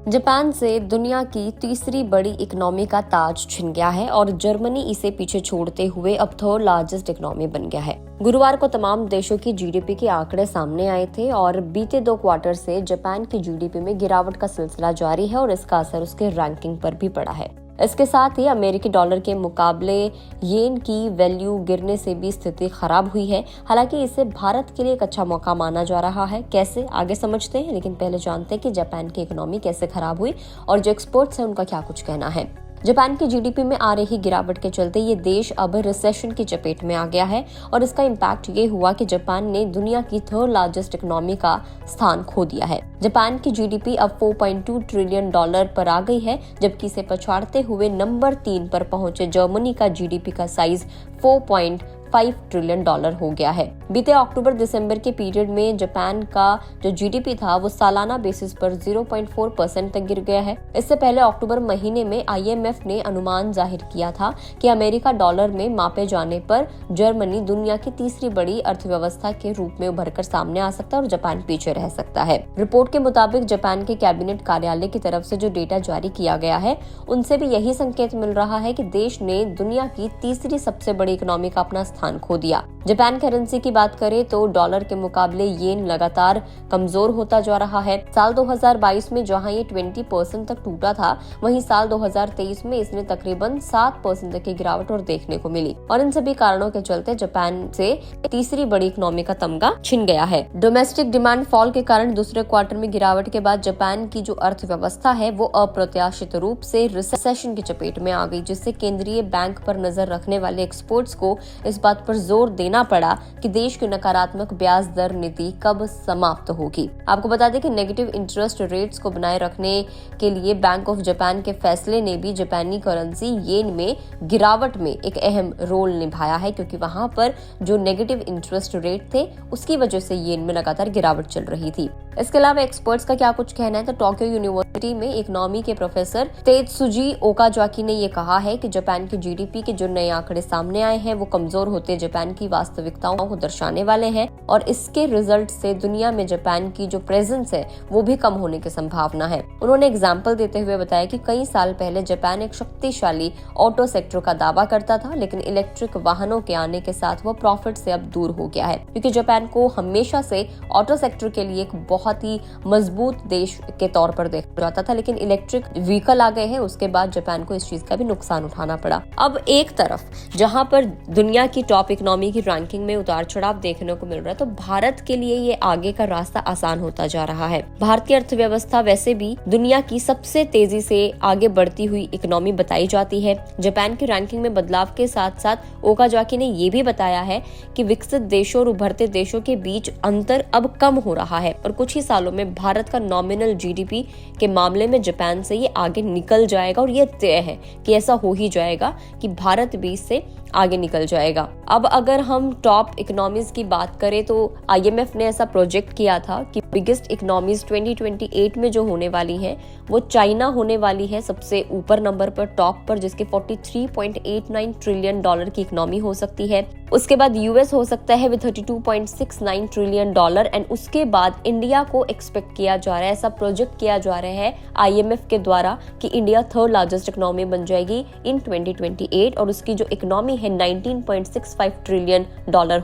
Japan से दुनिया की तीसरी बड़ी इकोनॉमी का ताज छिन गया है और जर्मनी इसे पीछे छोड़ते हुए अब थर्ड लार्जेस्ट इकोनॉमी बन गया है। गुरुवार को तमाम देशों की जीडीपी के आंकड़े सामने आए थे और बीते 2 क्वार्टर से जापान की जीडीपी में गिरावट का सिलसिला जारी है और इसका असर उसके रैंकिंग पर भी पड़ा है। इसके साथ ही अमेरिकी डॉलर के मुकाबले येन की वैल्यू गिरने से भी स्थिति खराब हुई है। हालांकि इसे भारत के लिए एक अच्छा मौका माना जा रहा है। कैसे, आगे समझते हैं, लेकिन पहले जानते हैं कि जापान की इकोनॉमी कैसे खराब हुई और जो एक्सपर्ट्स हैं उनका क्या कुछ कहना है। जापान की जीडीपी में आ रही गिरावट के चलते ये देश अब रिसेशन की चपेट में आ गया है और इसका इम्पैक्ट ये हुआ कि जापान ने दुनिया की थर्ड लार्जेस्ट इकोनॉमी का स्थान खो दिया है। जापान की जीडीपी अब $4.2 ट्रिलियन पर आ गई है, जबकि इसे पछाड़ते हुए नंबर 3 पर पहुंचे जर्मनी का जीडीपी का साइज $4.5 ट्रिलियन हो गया है। बीते अक्टूबर दिसंबर के पीरियड में जापान का जो जीडीपी था वो सालाना बेसिस पर 0.4% तक गिर गया है। इससे पहले अक्टूबर महीने में आईएमएफ ने अनुमान जाहिर किया था कि अमेरिका डॉलर में मापे जाने पर जर्मनी दुनिया की तीसरी बड़ी अर्थव्यवस्था के रूप में उभरकर सामने आ सकता है और जापान पीछे रह सकता है। रिपोर्ट के मुताबिक जापान के कैबिनेट कार्यालय की तरफ से जो डेटा जारी किया गया है उनसे भी यही संकेत मिल रहा है कि देश ने दुनिया की तीसरी सबसे बड़ी इकोनॉमी का अपना स्थान खो दिया। जापान करेंसी की बात करें तो डॉलर के मुकाबले येन लगातार कमजोर होता जा रहा है। साल 2022 में जहां ये 20% तक टूटा था, वहीं साल 2023 में इसने तकरीबन 7% तक की गिरावट और देखने को मिली और इन सभी कारणों के चलते जापान से तीसरी बड़ी इकोनॉमी का तमगा छिन गया है। डोमेस्टिक डिमांड फॉल के कारण दूसरे क्वार्टर में गिरावट के बाद जापान की जो अर्थव्यवस्था है वो अप्रत्याशित रूप से रिसेशन की चपेट में आ गई, जिससे केंद्रीय बैंक पर नजर रखने वाले एक्सपर्ट्स को इस बात पर जोर देना पड़ा कि देश की नकारात्मक ब्याज दर नीति कब समाप्त होगी। आपको बता दें कि नेगेटिव इंटरेस्ट रेट्स को बनाए रखने के लिए बैंक ऑफ जापान के फैसले ने भी जापानी करेंसी येन में गिरावट में एक अहम रोल निभाया है, क्योंकि वहां पर जो नेगेटिव इंटरेस्ट रेट थे उसकी वजह से येन में लगातार गिरावट चल रही थी। इसके अलावा एक्सपर्ट्स का क्या कुछ कहना है तो टोक्यो यूनिवर्सिटी में इकोनॉमी के प्रोफेसर तेत्सुजी ओकाजाकी ने ये कहा है कि जापान की जीडीपी के जो नए आंकड़े सामने आए हैं वो कमजोर होते जापान की वास्तविकताओं को दर्शाने वाले हैं और इसके रिजल्ट से दुनिया में जापान की जो प्रेजेंस है वो भी कम होने की संभावना है। उन्होंने एग्जाम्पल देते हुए बताया कि कई साल पहले जापान एक शक्तिशाली ऑटो सेक्टर का दावा करता था, लेकिन इलेक्ट्रिक वाहनों के आने के साथ वो प्रॉफिट से अब दूर हो गया है, क्योंकि जापान को हमेशा से ऑटो सेक्टर के लिए एक बहुत ही मजबूत देश के तौर पर देखा जाता था, लेकिन इलेक्ट्रिक व्हीकल आ गए हैं उसके बाद जापान को इस चीज का भी नुकसान उठाना पड़ा। अब एक तरफ जहां पर दुनिया की टॉप इकोनॉमी की रैंकिंग में उतार चढ़ाव देखने को मिल रहा है, तो भारत के लिए ये आगे का रास्ता आसान होता जा रहा है। भारत की अर्थव्यवस्था वैसे भी दुनिया की सबसे तेजी से आगे बढ़ती हुई इकोनॉमी बताई जाती है। जापान की रैंकिंग में बदलाव के साथ साथ ओकाजाकी ने ये भी बताया है कि विकसित देशों और उभरते देशों के बीच अंतर अब कम हो रहा है और कुछ ही सालों में भारत का नॉमिनल जीडीपी के मामले में जापान से ये आगे निकल जाएगा और ये तय है कि ऐसा हो ही जाएगा कि भारत भी इससे आगे निकल जाएगा। अब अगर हम टॉप इकोनॉमीज की बात करें तो आईएमएफ ने ऐसा प्रोजेक्ट किया था कि बिगेस्ट इकोनॉमीज 2028 में जो होने वाली है वो चाइना होने वाली है सबसे ऊपर नंबर पर, टॉप पर, जिसके $43.89 ट्रिलियन की इकोनॉमी हो सकती है। उसके बाद यूएस हो सकता है विद $32.69 ट्रिलियन एंड उसके बाद इंडिया को एक्सपेक्ट किया जा रहा है, ऐसा प्रोजेक्ट किया जा रहा है आईएमएफ के द्वारा कि इंडिया थर्ड लार्जेस्ट इकोनॉमी बन जाएगी इन 2028 और उसकी जो इकोनॉमी है $19.65 ट्रिलियन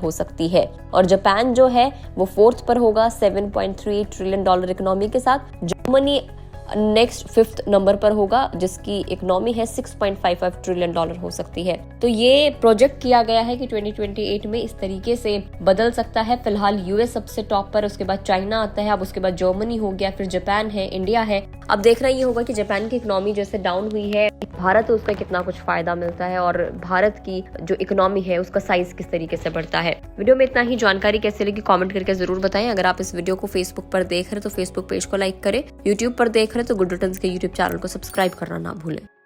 हो सकती है। और जापान जो है वो 4th पर होगा 7.38 ट्रिलियन इकोनॉमी के साथ। जर्मनी नेक्स्ट 5th नंबर पर होगा जिसकी इकोनॉमी है $6.55 ट्रिलियन हो सकती है। तो ये प्रोजेक्ट किया गया है कि 2028 में इस तरीके से बदल सकता है। फिलहाल यूएस सबसे टॉप पर, उसके बाद चाइना आता है, अब उसके बाद जर्मनी हो गया, फिर जापान है, इंडिया है। अब देखना ये होगा कि जापान की इकोनॉमी जैसे डाउन हुई है, भारत को उसका कितना कुछ फायदा मिलता है और भारत की जो इकोनॉमी है उसका साइज किस तरीके से बढ़ता है। वीडियो में इतना ही। जानकारी कैसे लगी कमेंट करके जरूर बताएं। अगर आप इस वीडियो को फेसबुक पर देख रहे हैं तो फेसबुक पेज को लाइक करें, यूट्यूब पर देख रहे हैं तो गुड रिटर्न्स के यूट्यूब चैनल को सब्सक्राइब करना ना भूलें।